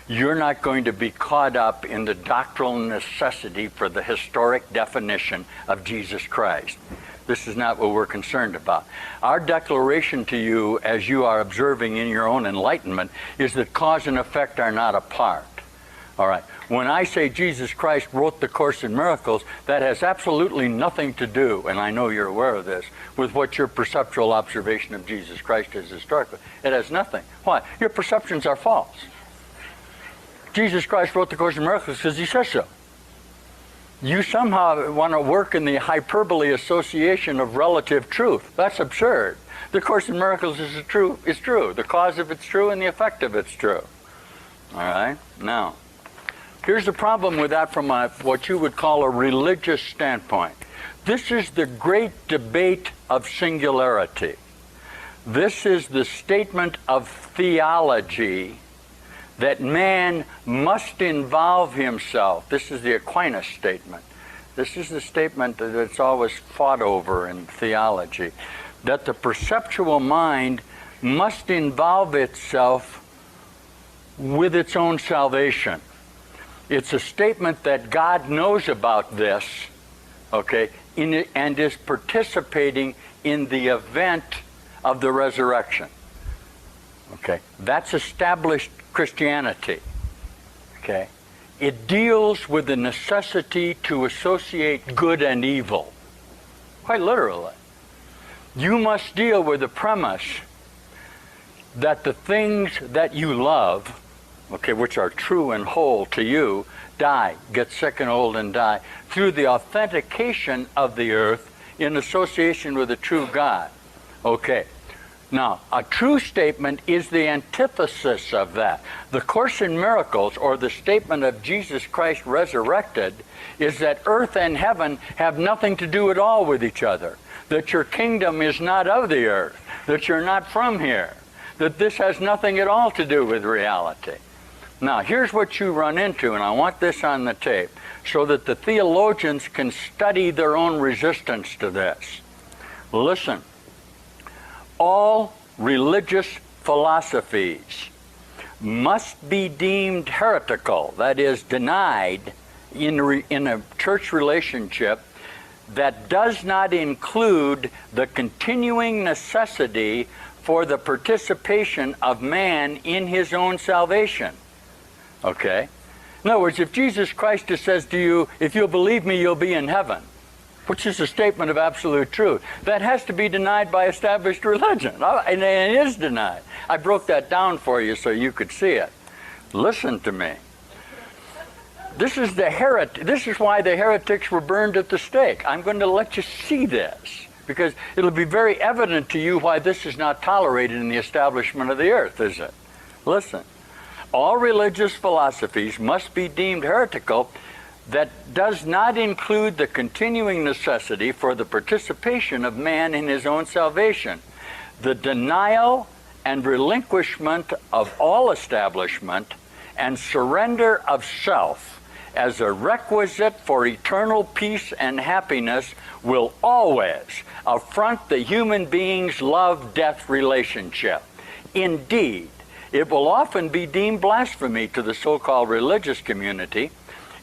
You're not going to be caught up in the doctrinal necessity for the historic definition of Jesus Christ. This is not what we're concerned about. Our declaration to you, as you are observing in your own enlightenment, is that cause and effect are not apart. All right. When I say Jesus Christ wrote the Course in Miracles, that has absolutely nothing to do, and I know you're aware of this, with what your perceptual observation of Jesus Christ is historically. It has nothing. Why? Your perceptions are false. Jesus Christ wrote the Course in Miracles because he says so. You somehow want to work in the hyperbole association of relative truth. That's absurd. The Course in Miracles is true. The cause of it's true and the effect of it's true. All right? Now, here's the problem with that from what you would call a religious standpoint. This is the great debate of singularity. This is the statement of theology that man must involve himself. This is the Aquinas statement. This is the statement that's always fought over in theology, that the perceptual mind must involve itself with its own salvation. It's a statement that God knows about this, okay, and is participating in the event of the resurrection. Okay, that's established Christianity. Okay, it deals with the necessity to associate good and evil. Quite literally. You must deal with the premise that the things that you love, okay, which are true and whole to you, die, get sick and old and die, through the authentication of the earth in association with a true God. Okay. Now, a true statement is the antithesis of that. The Course in Miracles, or the statement of Jesus Christ resurrected, is that earth and heaven have nothing to do at all with each other, that your kingdom is not of the earth, that you're not from here, that this has nothing at all to do with reality. Now, here's what you run into, and I want this on the tape, so that the theologians can study their own resistance to this. Listen. All religious philosophies must be deemed heretical, that is, denied in a church relationship that does not include the continuing necessity for the participation of man in his own salvation. Okay? In other words, if Jesus Christ says to you, if you'll believe me, you'll be in heaven, which is a statement of absolute truth, that has to be denied by established religion. And it is denied. I broke that down for you so you could see it. Listen to me. This is why the heretics were burned at the stake. I'm going to let you see this, because it'll be very evident to you why this is not tolerated in the establishment of the earth, is it? Listen. All religious philosophies must be deemed heretical that does not include the continuing necessity for the participation of man in his own salvation, the denial and relinquishment of all establishment, and surrender of self as a requisite for eternal peace and happiness will always affront the human being's love-death relationship. Indeed, it will often be deemed blasphemy to the so-called religious community.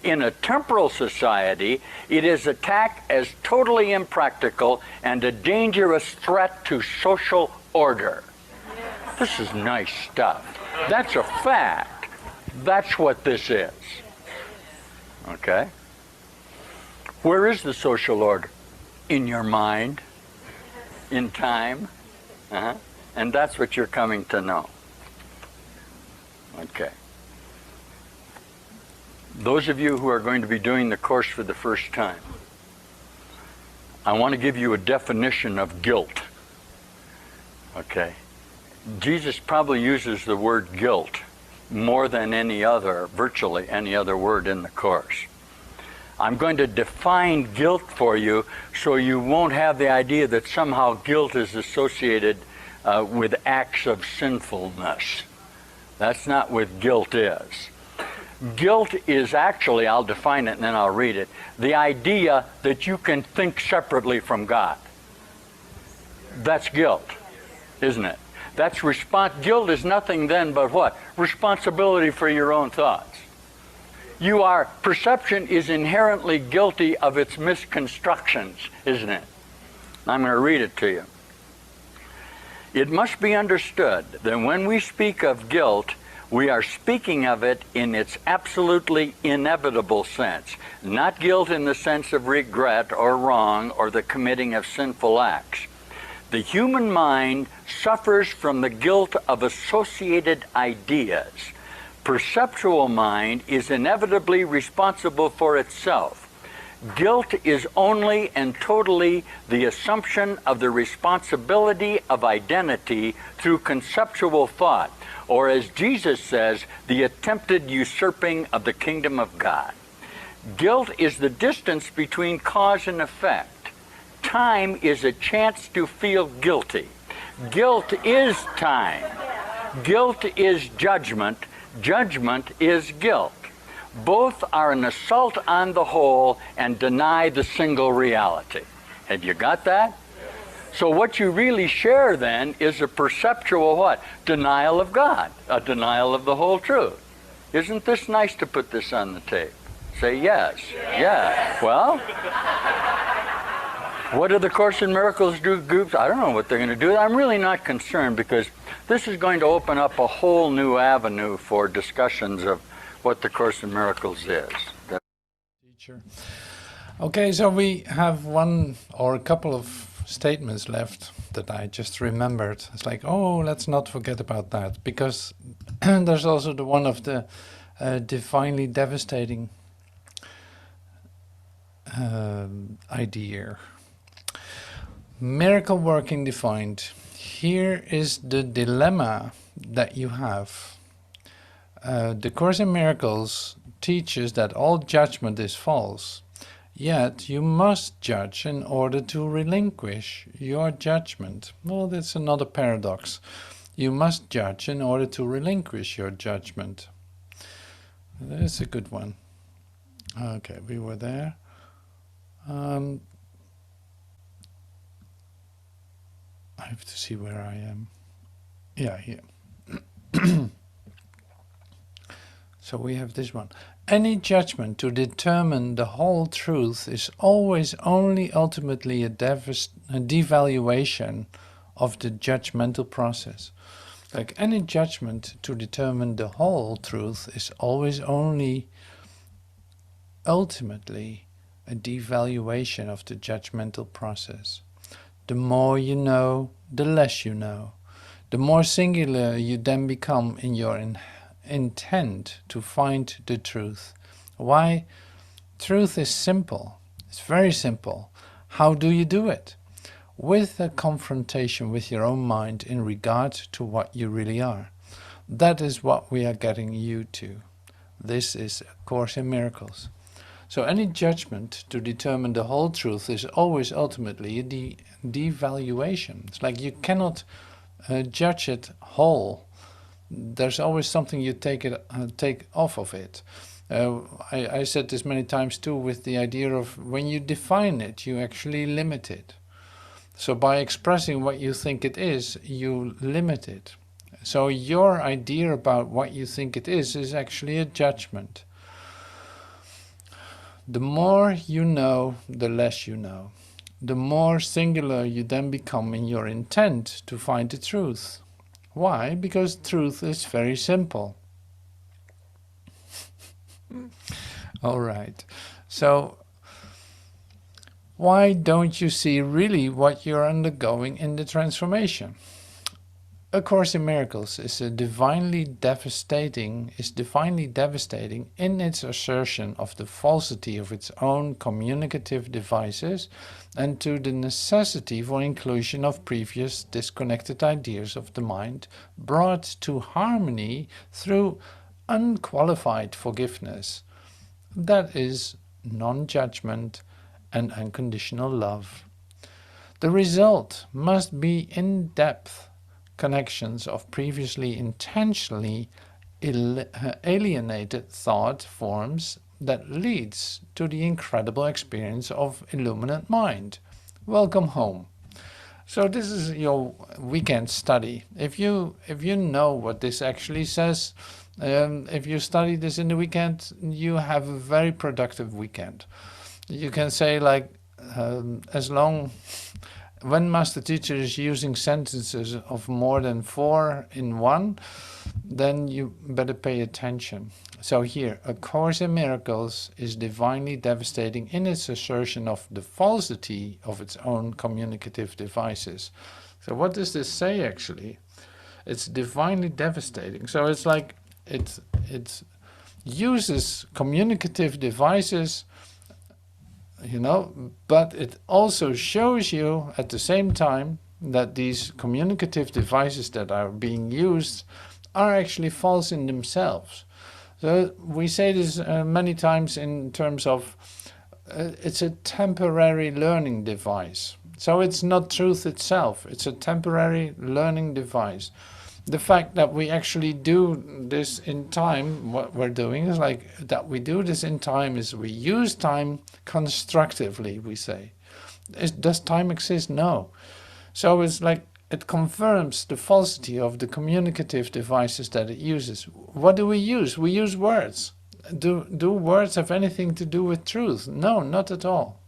In a temporal society, it is attacked as totally impractical and a dangerous threat to social order. This is nice stuff. That's a fact. That's what this is. Okay? Where is the social order? In your mind, in time, and that's what you're coming to know. Okay. Those of you who are going to be doing the course for the first time, I want to give you a definition of guilt. Okay. Jesus probably uses the word guilt more than virtually any other word in the course. I'm going to define guilt for you so you won't have the idea that somehow guilt is associated with acts of sinfulness. That's not what guilt is. Guilt is actually, I'll define it and then I'll read it, the idea that you can think separately from God. That's guilt, isn't it? Guilt is nothing then but what? Responsibility for your own thoughts. Perception is inherently guilty of its misconstructions, isn't it? I'm going to read it to you. It must be understood that when we speak of guilt, we are speaking of it in its absolutely inevitable sense, not guilt in the sense of regret or wrong or the committing of sinful acts. The human mind suffers from the guilt of associated ideas. Perceptual mind is inevitably responsible for itself. Guilt is only and totally the assumption of the responsibility of identity through conceptual thought, or as Jesus says, the attempted usurping of the kingdom of God. Guilt is the distance between cause and effect. Time is a chance to feel guilty. Guilt is time. Guilt is judgment. Judgment is guilt. Both are an assault on the whole and deny the single reality. Have you got that? So what you really share then is a perceptual what? Denial of God, a denial of the whole truth. Isn't this nice to put this on the tape? Say yes. Yeah. Well, what do the Course in Miracles do groups? I don't know what they're going to do. I'm really not concerned because this is going to open up a whole new avenue for discussions of what the Course in Miracles is. Teacher. Okay, so we have one or a couple of statements left that I just remembered. It's like, oh, let's not forget about that, because there's also the one of the divinely devastating idea. Miracle working defined. Here is the dilemma that you have. The Course in Miracles teaches that all judgment is false, yet you must judge in order to relinquish your judgment. Well, that's another paradox. You must judge in order to relinquish your judgment. That's a good one. Okay, we were there. I have to see where I am. Yeah, here. So we have this one. Any judgment to determine the whole truth is always only ultimately a devaluation of the judgmental process. Like any judgment to determine the whole truth is always only ultimately a devaluation of the judgmental process. The more you know, the less you know. The more singular you then become in your intent to find the truth. Why? Truth is simple. It's very simple. How do you do it? With a confrontation with your own mind in regard to what you really are. That is what we are getting you to. This is A Course in Miracles. So any judgment to determine the whole truth is always ultimately a devaluation. It's like you cannot judge it whole. There's always something you take off of it. I said this many times too, with the idea of when you define it, you actually limit it. So by expressing what you think it is, you limit it. So your idea about what you think it is actually a judgment. The more you know, the less you know. The more singular you then become in your intent to find the truth. Why? Because truth is very simple. All right. So, why don't you see really what you're undergoing in the transformation? A Course in Miracles is divinely devastating in its assertion of the falsity of its own communicative devices and to the necessity for inclusion of previous disconnected ideas of the mind brought to harmony through unqualified forgiveness. That is non-judgment and unconditional love. The result must be in-depth connections of previously intentionally alienated thought forms that leads to the incredible experience of illuminate mind. Welcome home. So this is your weekend study. If you know what this actually says, if you study this in the weekend, you have a very productive weekend. You can say like, as long When Master Teacher is using sentences of more than 4 in one, then you better pay attention. So here, A Course in Miracles is divinely devastating in its assertion of the falsity of its own communicative devices. So what does this say actually? It's divinely devastating. So it's like it uses communicative devices, you know, but it also shows you at the same time that these communicative devices that are being used are actually false in themselves. So we say this many times in terms of it's a temporary learning device. So it's not truth itself, it's a temporary learning device. The fact that we actually do this in time, what we're doing is like that we do this in time is we use time constructively, we say. Does time exist? No. So it's like it confirms the falsity of the communicative devices that it uses. What do we use? We use words. Do words have anything to do with truth? No, not at all.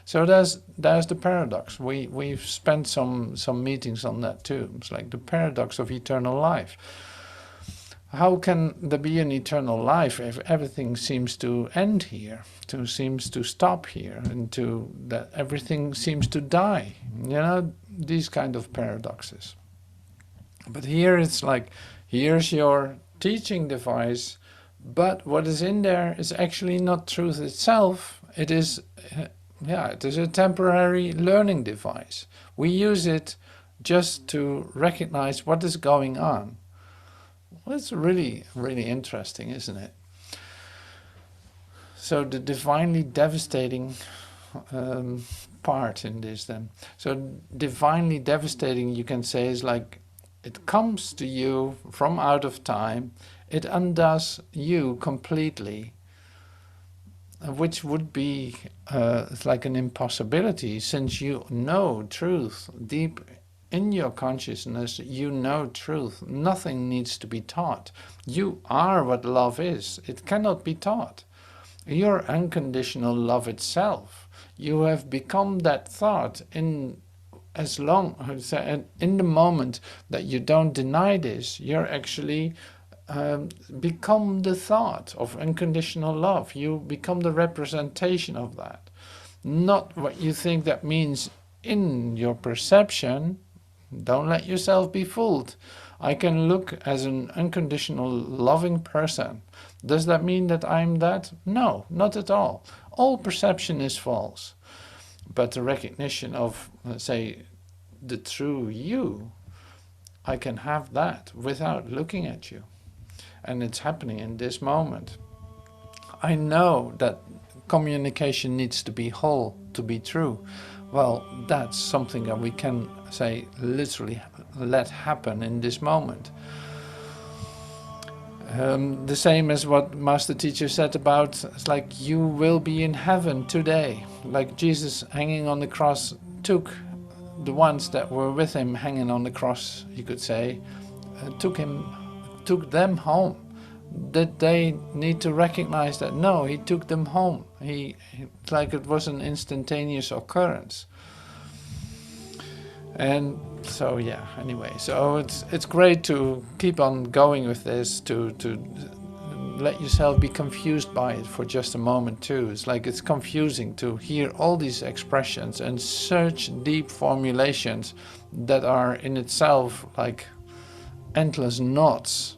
So there's the paradox. We've spent some meetings on that too. It's like the paradox of eternal life. How can there be an eternal life if everything seems to end here, seems to stop here, and that everything seems to die? You know, these kind of paradoxes. But here it's like, here's your teaching device, but what is in there is actually not truth itself. It is a temporary learning device. We use it just to recognize what is going on. Well, it's really, really interesting, isn't it? So the divinely devastating part in this then. So divinely devastating, you can say, is like it comes to you from out of time, it undoes you completely, which would be like an impossibility, since you know truth deep in your consciousness. You know truth. Nothing needs to be taught. You are what love is. It cannot be taught. You're unconditional love itself. You have become that thought in the moment that you don't deny this, you're actually become the thought of unconditional love. You become the representation of that. Not what you think that means in your perception. Don't let yourself be fooled. I can look as an unconditional loving person. Does that mean that I'm that? No, not at all. All perception is false. But the recognition of, let's say, the true you, I can have that without looking at you. And it's happening in this moment. I know that communication needs to be whole to be true. Well, that's something that we can say literally let happen in this moment. The same as what Master Teacher said about, it's like you will be in heaven today. Like Jesus hanging on the cross took the ones that were with him hanging on the cross, you could say, took them home. That they need to recognize that no, he took them home. It's like it was an instantaneous occurrence. And so yeah, anyway, so it's great to keep on going with this, to let yourself be confused by it for just a moment too. It's like it's confusing to hear all these expressions and such deep formulations that are in itself like endless knots.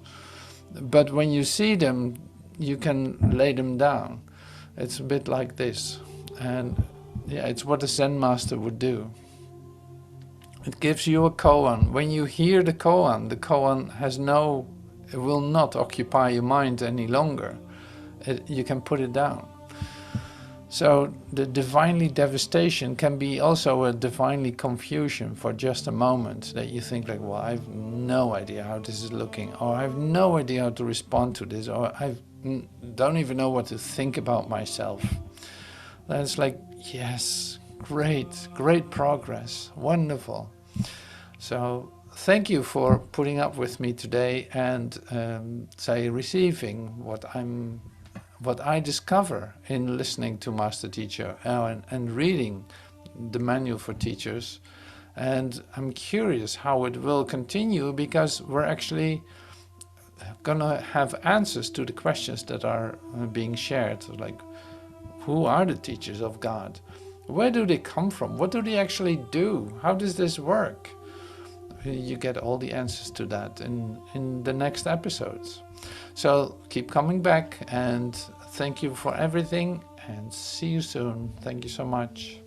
But when you see them, you can lay them down. It's a bit like this. And yeah, it's what a Zen master would do. It gives you a koan. When you hear the koan it will not occupy your mind any longer. You can put it down. So the divinely devastation can be also a divinely confusion for just a moment, that you think like, well, I have no idea how this is looking, or I have no idea how to respond to this, or I don't even know what to think about myself. Then it's like, yes, great progress, wonderful. So thank you for putting up with me today and receiving what I discover in listening to Master Teacher and reading the Manual for Teachers. And I'm curious how it will continue, because we're actually gonna have answers to the questions that are being shared, like who are the teachers of God? Where do they come from? What do they actually do? How does this work? You get all the answers to that in the next episodes. So keep coming back, and thank you for everything, and see you soon. Thank you so much.